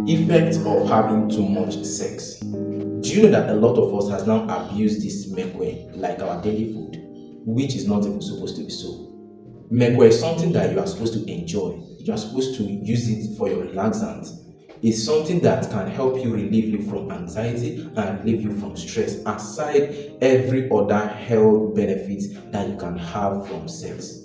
Effects of having too much sex. Do you know that a lot of us has now abused this mekwe like our daily food, which is not even supposed to be so. Mekwe is something that you are supposed to enjoy. You are supposed to use it for your relaxant. It's something that can help you relieve you from anxiety and relieve you from stress, aside every other health benefits that you can have from sex.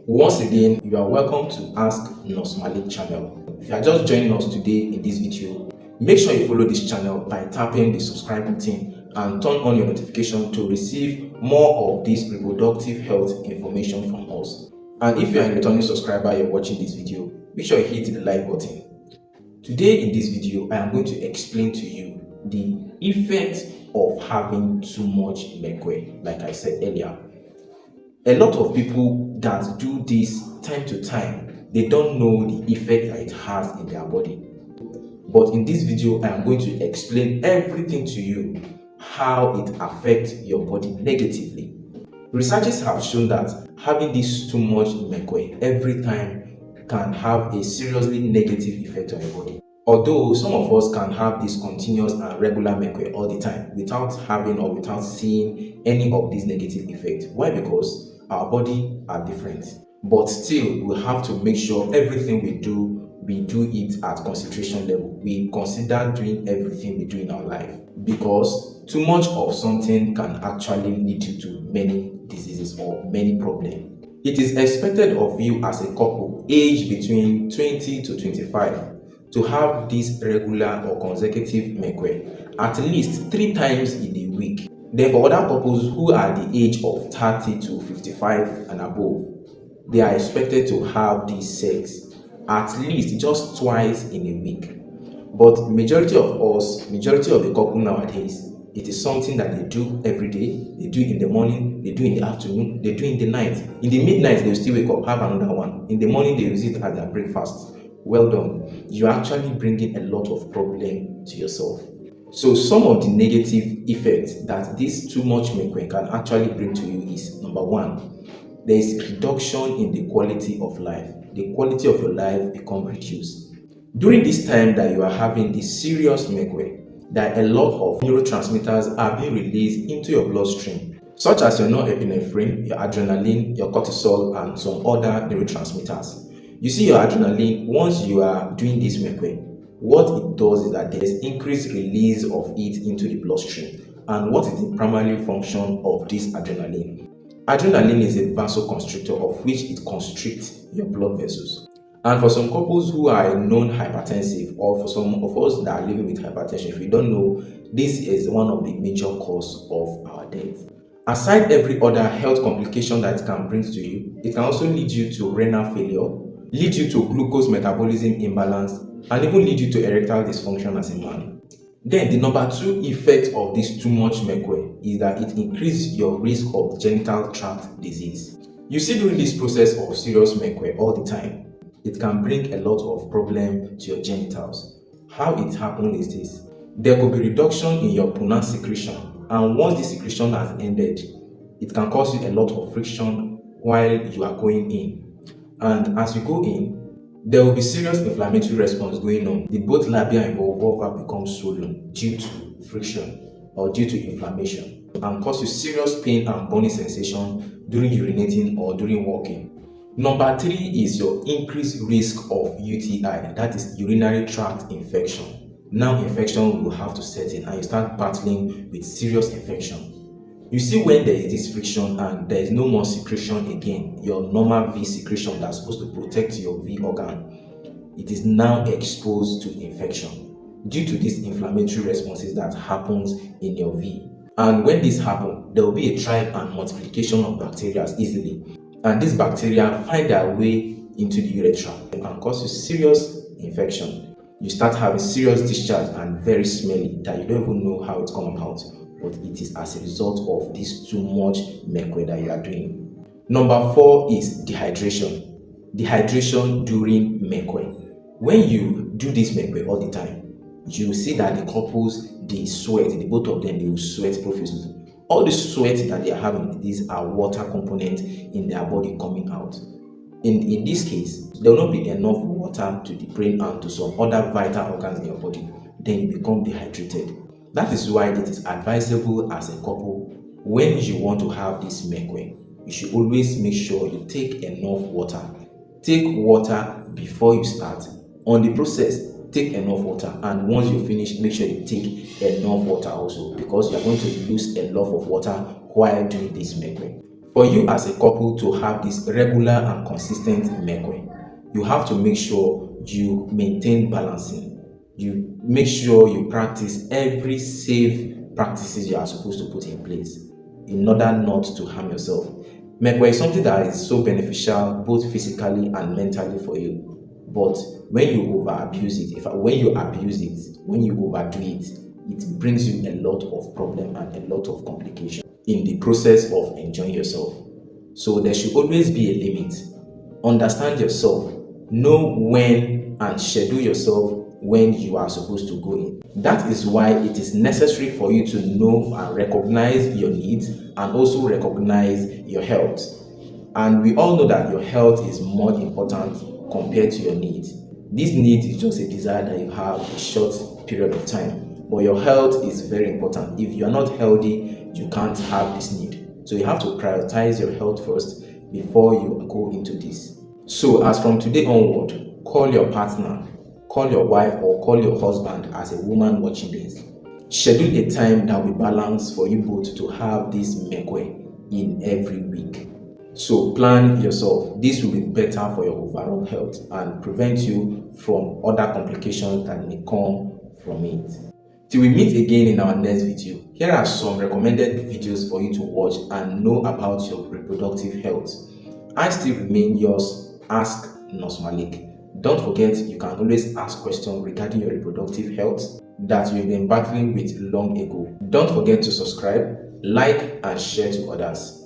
Once again, you are welcome to Ask Nurse Malik channel. If you are just joining us today in this video, make sure you follow this channel by tapping the subscribe button and turn on your notification to receive more of this reproductive health information from us. And if you are a returning subscriber, you're watching this video, make sure you hit the like button. Today in this video, I am going to explain to you the effect of having too much mekwe, like I said earlier. A lot of people that do this time to time, they don't know the effect that it has in their body. But in this video, I am going to explain everything to you, how it affects your body negatively. Researchers have shown that having this too much mekwe every time can have a seriously negative effect on your body. Although some of us can have this continuous and regular mekwe all the time without having or without seeing any of these negative effects. Why? Because our body are different. But still, we have to make sure everything we do it at concentration level. We consider doing everything we do in our life, because too much of something can actually lead you to many diseases or many problems. It is expected of you as a couple aged between 20 to 25 to have this regular or consecutive mekwe at least 3 times in a week. Then for other couples who are the age of 30 to 55 and above, they are expected to have this sex at least just twice in a week. But majority of the couple nowadays, it is something that they do every day. They do it in the morning, they do it in the afternoon, they do it in the night. In the midnight, they'll still wake up, have another one. In the morning, they use it as their breakfast. Well done. You're actually bringing a lot of problem to yourself. So some of the negative effects that this too much mekwe can actually bring to you is, number one, there is reduction in the quality of life. The quality of your life becomes reduced. During this time that you are having this serious mekwe, that a lot of neurotransmitters are being released into your bloodstream, such as your norepinephrine, your adrenaline, your cortisol, and some other neurotransmitters. You see, your adrenaline, once you are doing this mekwe, what it does is that there is increased release of it into the bloodstream. And what is the primary function of this adrenaline? Adrenaline is a vasoconstrictor, of which it constricts your blood vessels. And for some couples who are known hypertensive, or for some of us that are living with hypertension, if you don't know, this is one of the major causes of our death. Aside every other health complication that it can bring to you, it can also lead you to renal failure, lead you to glucose metabolism imbalance, and even lead you to erectile dysfunction as a man. Then the number 2 effect of this too much mekwe is that it increases your risk of genital tract disease. You see, during this process of serious mekwe all the time, it can bring a lot of problem to your genitals. How it happens is this: there could be reduction in your pronounced secretion, and once the secretion has ended, it can cause you a lot of friction while you are going in. And as you go in, there will be serious inflammatory response going on. The both labia and vulva become swollen due to friction or due to inflammation, and cause you serious pain and burning sensation during urinating or during walking. Number 3 is your increased risk of UTI, that is urinary tract infection. Now infection will have to set in and you start battling with serious infection. You see, when there is this friction and there is no more secretion again, your normal V secretion that's supposed to protect your V organ, it is now exposed to infection due to these inflammatory responses that happens in your V. And when this happens, there will be a thrive and multiplication of bacteria easily. And these bacteria find their way into the urethra and can cause you serious infection. You start having serious discharge and very smelly that you don't even know how it's come about. But it is as a result of this too much mekwe that you are doing. Number 4 is dehydration. Dehydration during mekwe. When you do this mekwe all the time, you see that the couples, they sweat, the both of them, they will sweat profusely. All the sweat that they are having, these are water components in their body coming out. In this case, there will not be enough water to the brain and to some other vital organs in your body. Then you become dehydrated. That is why it is advisable as a couple, when you want to have this mekwe, you should always make sure you take enough water. Take water before you start. On the process, take enough water, and once you finish, make sure you take enough water also, because you are going to lose a lot of water while doing this mekwe. For you as a couple to have this regular and consistent mekwe, you have to make sure you maintain balancing. You make sure you practice every safe practices you are supposed to put in place in order not to harm yourself. Mekwe is something that is so beneficial both physically and mentally for you. But when you over-abuse it, when you abuse it, when you overdo it, it brings you a lot of problem and a lot of complication in the process of enjoying yourself. So there should always be a limit. Understand yourself. Know when and schedule yourself when you are supposed to go in. That is why it is necessary for you to know and recognize your needs and also recognize your health. And we all know that your health is more important compared to your needs. This need is just a desire that you have a short period of time, but your health is very important. If you are not healthy, you can't have this need. So you have to prioritize your health first before you go into this. So as from today onward, call your partner, call your wife, or call your husband as a woman watching this. Schedule a time that will balance for you both to have this mekwe in every week. So plan yourself. This will be better for your overall health and prevent you from other complications that may come from it. Till we meet again in our next video, here are some recommended videos for you to watch and know about your reproductive health. I still remain yours, Ask Nurse Malik. Don't forget, you can always ask questions regarding your reproductive health that you've been battling with long ago. Don't forget to subscribe, like, and share to others.